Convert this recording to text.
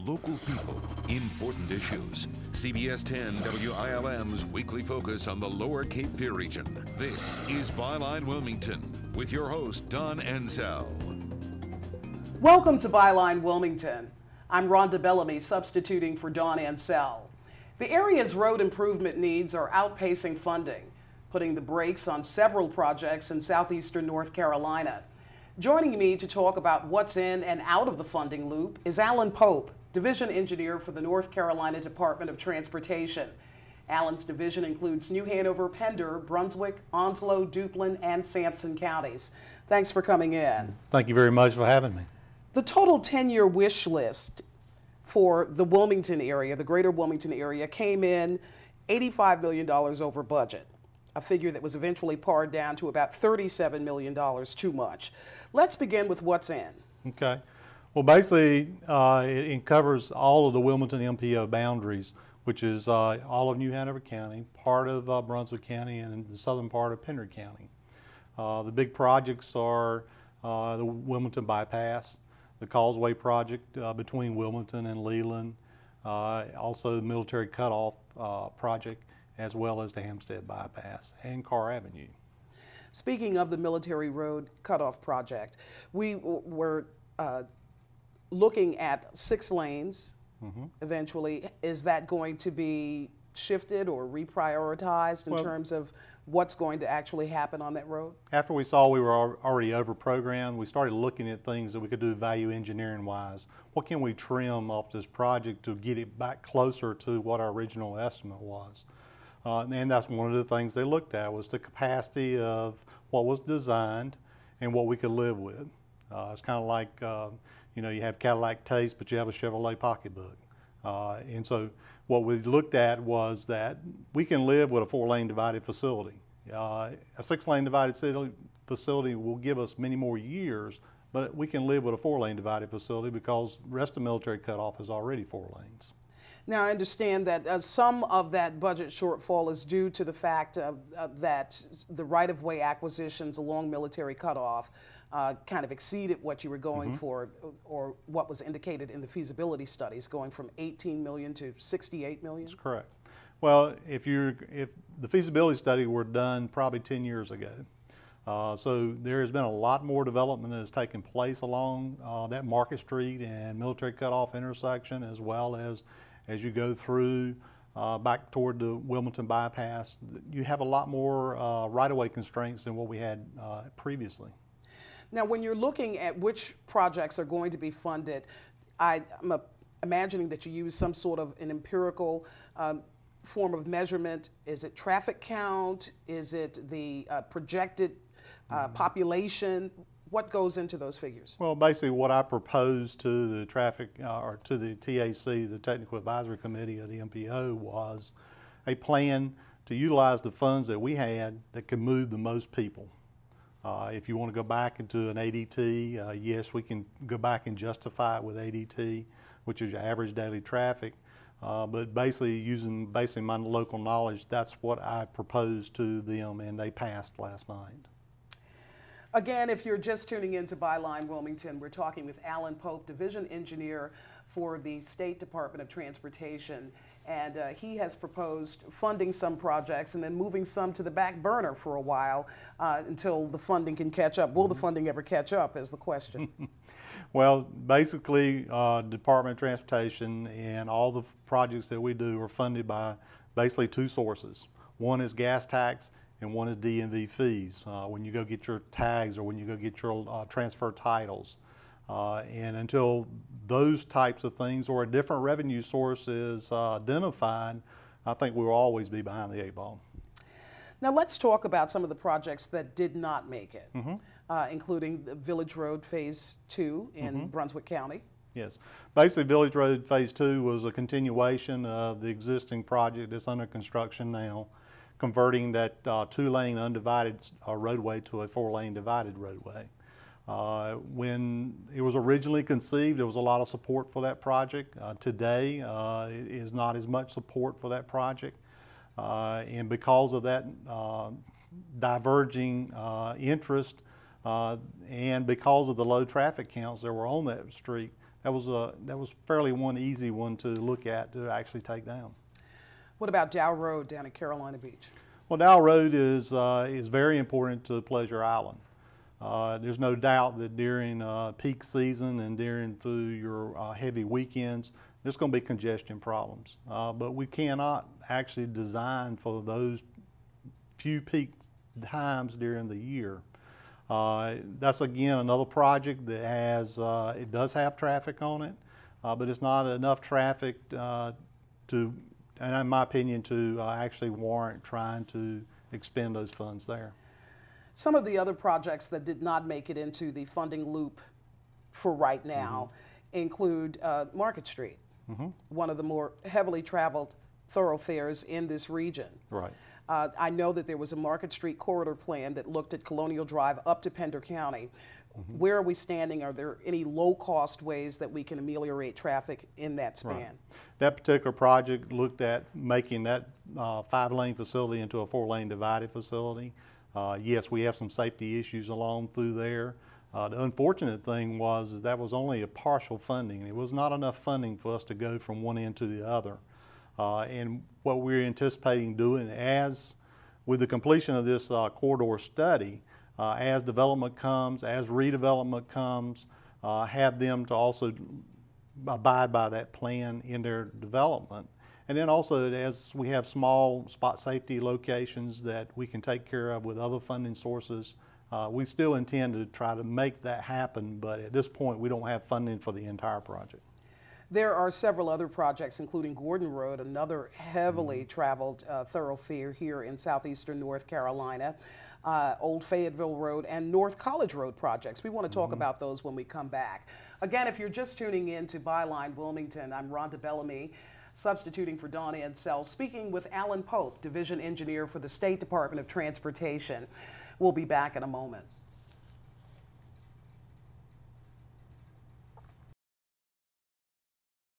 local people, important issues. CBS 10 WILM's weekly focus on the Lower Cape Fear region. This is Byline Wilmington with your host, Don Ansell. Welcome to Byline Wilmington. I'm Rhonda Bellamy, substituting for Don Ansell. The area's road improvement needs are outpacing funding, putting the brakes on several projects in southeastern North Carolina. Joining me to talk about what's in and out of the funding loop is Alan Pope, Division Engineer for the North Carolina Department of Transportation. Alan's division includes New Hanover, Pender, Brunswick, Onslow, Duplin, and Sampson counties. Thanks for coming in. Thank you very much for having me. The total 10-year wish list for the Wilmington area, the greater Wilmington area, came in $85 million over budget, a figure that was eventually pared down to about $37 million too much. Let's begin with what's in. Okay. Well, basically, it covers all of the Wilmington MPO boundaries, which is all of New Hanover County, part of Brunswick County, and the southern part of Pender County. The big projects are the Wilmington Bypass, the Causeway Project between Wilmington and Leland, also the Military Cutoff Project, as well as the Hampstead Bypass and Carr Avenue. Speaking of the Military Road Cutoff Project, we were looking at 6 lanes eventually. Is that going to be shifted or reprioritized in terms of what's going to actually happen on that road? After we saw we were already over-programmed, we started looking at things that we could do value engineering-wise. What can we trim off this project to get it back closer to what our original estimate was? And that's one of the things they looked at, was the capacity of what was designed and what we could live with. It's kind of like, you know, you have Cadillac taste, but you have a Chevrolet pocketbook. And so what we looked at was that we can live with a 4-lane divided facility. A 6-lane divided facility will give us many more years, but we can live with a 4-lane divided facility because the rest of military cutoff is already 4 lanes. Now, I understand that some of that budget shortfall is due to the fact that the right-of-way acquisitions along military cutoff kind of exceeded what you were going for, or what was indicated in the feasibility studies, going from 18 million to 68 million? That's correct. Well, if the feasibility study were done probably 10 years ago, so there has been a lot more development that has taken place along that Market Street and military cutoff intersection, as well as you go through back toward the Wilmington Bypass. You have a lot more right-of-way constraints than what we had previously. Now, when you're looking at which projects are going to be funded, I'm imagining that you use some sort of an empirical form of measurement. Is it traffic count? Is it the projected population? What goes into those figures? Well, basically what I proposed to the traffic, or to the TAC, the Technical Advisory Committee of the MPO, was a plan to utilize the funds that we had that could move the most people. If you want to go back into an ADT, yes, we can go back and justify it with ADT, which is your average daily traffic. But basically using my local knowledge, that's what I proposed to them, and they passed last night. Again, if you're just tuning in to Byline Wilmington, we're talking with Alan Pope, Division Engineer for the State Department of Transportation. And he has proposed funding some projects and then moving some to the back burner for a while until the funding can catch up. Will the funding ever catch up is the question. Well, basically, Department of Transportation and all the projects that we do are funded by basically 2 sources. One is gas tax, and one is DMV fees, when you go get your tags or when you go get your transfer titles. And until those types of things or a different revenue source is identified, I think we will always be behind the 8 ball. Now let's talk about some of the projects that did not make it, including the Village Road Phase 2 in Brunswick County. Yes. Basically, Village Road Phase 2 was a continuation of the existing project that's under construction now, converting that 2-lane undivided roadway to a 4-lane divided roadway. When it was originally conceived, there was a lot of support for that project. Today, it is not as much support for that project. And because of that diverging interest and because of the low traffic counts that were on that street, that was fairly one easy one to look at to actually take down. What about Dow Road down at Carolina Beach? Well, Dow Road is very important to Pleasure Island. There's no doubt that during peak season and through your heavy weekends, there's going to be congestion problems. But we cannot actually design for those few peak times during the year. That's again another project that has, it does have traffic on it, but it's not enough traffic and in my opinion, to actually warrant trying to expend those funds there. Some of the other projects that did not make it into the funding loop for right now include Market Street, one of the more heavily traveled thoroughfares in this region. Right. I know that there was a Market Street corridor plan that looked at Colonial Drive up to Pender County. Where are we standing? Are there any low-cost ways that we can ameliorate traffic in that span? Right. That particular project looked at making that 5-lane facility into a 4-lane divided facility. Yes, we have some safety issues along through there. The unfortunate thing was that was only a partial funding. It was not enough funding for us to go from one end to the other. And what we're anticipating doing with the completion of this corridor study, as development comes, as redevelopment comes, have them to also abide by that plan in their development. And then also, as we have small spot safety locations that we can take care of with other funding sources, we still intend to try to make that happen, but at this point we don't have funding for the entire project. There are several other projects, including Gordon Road, another heavily traveled thoroughfare here in southeastern North Carolina, Old Fayetteville Road, and North College Road projects. We want to talk about those when we come back. Again, if you're just tuning in to Byline Wilmington, I'm Rhonda Bellamy, substituting for Dawn Ansell, speaking with Alan Pope, Division Engineer for the State Department of Transportation. We'll be back in a moment.